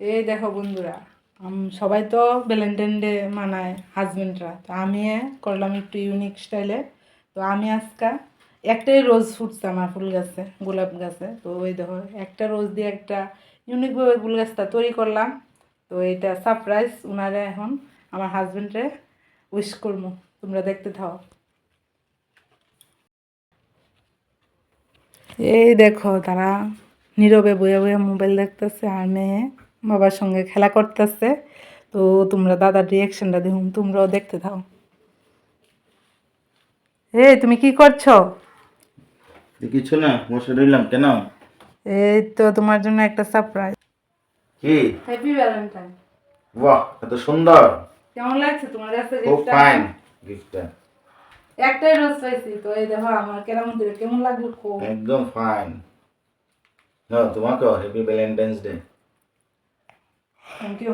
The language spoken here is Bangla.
এই দেখো বন্ধুরা, সবাই তো ভ্যালেন্টাইন ডে মানায় হাজবেন্ডরা, তো আমি করলাম একটু ইউনিক স্টাইলে। তো আমি আজকে একটাই রোজ ফুটছে আমার ফুল গাছে, গোলাপ গাছে। তো ওই দেখো একটা রোজ দিয়ে একটা ইউনিকভাবে ফুল গাছটা তৈরি করলাম। তো এটা সারপ্রাইজ, ওনারা এখন আমার হাজবেন্ডরে উইশ করবো, তোমরা দেখতে থাও। এই দেখো তারা নীরবে বয়ে বয়ে মোবাইল দেখতেছে, আর মেয়ে বাবার সঙ্গে খেলা করতেছে। তো তোমরা দাদার রিয়াকশনটা দেখুন, তোমরাও দেখতে থাও। তুমি কি করছো? কিছু না, বসে রইলাম কেন? এই তো তোমার জন্য একটা সারপ্রাইজ। কি? Happy Valentine. বাহ, এত সুন্দর! কেমন লাগছে তোমার কাছে খুব গিফটটা? ফাইন গিফটটা। একটাই রোজ পাইছি, তো এই দেখো আমার কেমন লাগলো খুব। একদম ফাইন। না, তোমাকেও happy Valentine's day. Thank you.